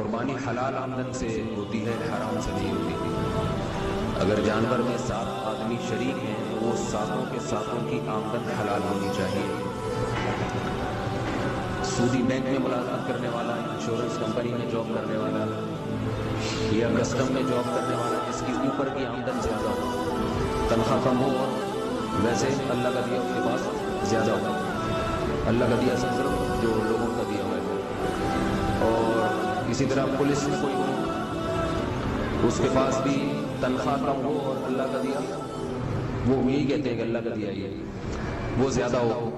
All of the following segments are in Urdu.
قربانی حلال آمدن سے ہوتی ہے، حرام سے نہیں ہوتی۔ اگر جانور میں 7 آدمی شریک ہیں تو وہ 7 کے 7 کی آمدن حلال ہونی چاہیے۔ سودی بینک میں ملازمت کرنے والا، انشورنس کمپنی میں جاب کرنے والا یا کسٹم میں جاب کرنے والا جس کی اوپر کی آمدن زیادہ ہو، تنخواہ کم ہو اور ویسے اللہ کا دیا اس کے پاس زیادہ ہو، اللہ کا دیا صرف جو لوگوں کا دیا ہوا ہے، اور اسی طرح پولیس میں کوئی ہو اس کے پاس بھی تنخواہ کم ہو اور اللہ کا دیا، وہ یہی کہتے ہیں کہ اللہ کا دیا یہ وہ زیادہ ہو،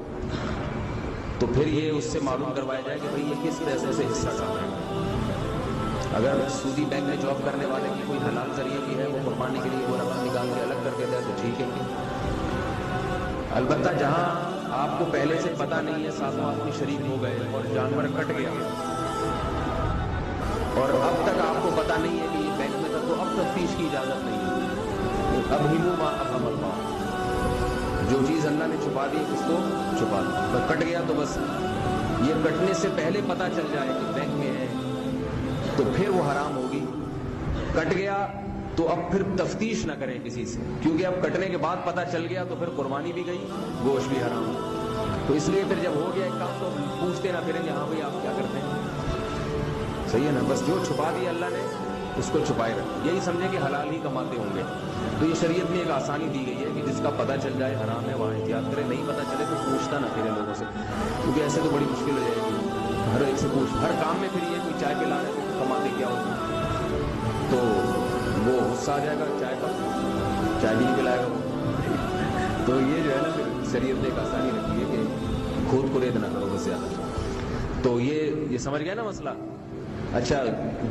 تو پھر یہ اس سے معلوم کروایا جائے کہ بھئی یہ کس پیسے سے حصہ ڈال رہے ہیں۔ اگر سودی بینک میں جاب کرنے والے کی کوئی حلال ذریعہ بھی ہے، وہ قربانی کے لیے وہ رقم نکال کے الگ کر دیتا ہے تو ٹھیک ہے۔ البتہ جہاں آپ کو پہلے سے پتہ نہیں ہے، 7 آدمی شریک ہو گئے اور جانور کٹ گیا اور اب تک آپ کو پتہ نہیں ہے کہ یہ بینک میں تھا، تو اب تفتیش کی اجازت نہیں ہے۔ اب ہی ما اب ہم جو چیز اللہ نے چھپا دی اس کو چھپا دی، کٹ گیا تو بس یہ کٹنے سے پہلے پتہ چل جائے کہ بینک میں ہے تو پھر وہ حرام ہوگی۔ کٹ گیا تو اب پھر تفتیش نہ کریں کسی سے، کیونکہ اب کٹنے کے بعد پتہ چل گیا تو پھر قربانی بھی گئی، گوشت بھی حرام، تو اس لیے پھر جب ہو گیا ایک کام تو پوچھتے نہ پھریں کہ ہاں بھائی آپ کیا کرتے ہیں، صحیح ہے نا، بس جو چھپا دیا اللہ نے اس کو چھپائے رکھ، یہی سمجھے کہ حلال ہی کماتے ہوں گے۔ تو یہ شریعت میں ایک آسانی دی گئی ہے کہ جس کا پتہ چل جائے حرام ہے وہاں احتیاط کرے، نہیں پتہ چلے تو پوچھتا نہ پھرے لوگوں سے، کیونکہ ایسے تو بڑی مشکل ہو جائے گی، ہر ایک سے پوچھ، ہر کام میں پھر یہ کوئی چائے پلا رہے تو کماتے کیا ہو، تو وہ غصہ آ جائے گا چائے کا، چائے بھی نہیں پلائے گا وہ، تو یہ جو ہے نا پھر شریعت نے ایک آسانی رکھی ہے کہ خود کو ریت نہ کرو بس زیادہ۔ تو یہ سمجھ گئے نا مسئلہ۔ اچھا،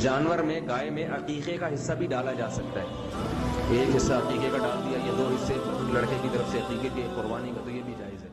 جانور میں گائے میں عقیقے کا حصہ بھی ڈالا جا سکتا ہے، ایک حصہ عقیقے کا ڈال دیا، یہ 2 حصے لڑکے کی طرف سے عقیقے کے قربانی کا، تو یہ بھی جائز ہے۔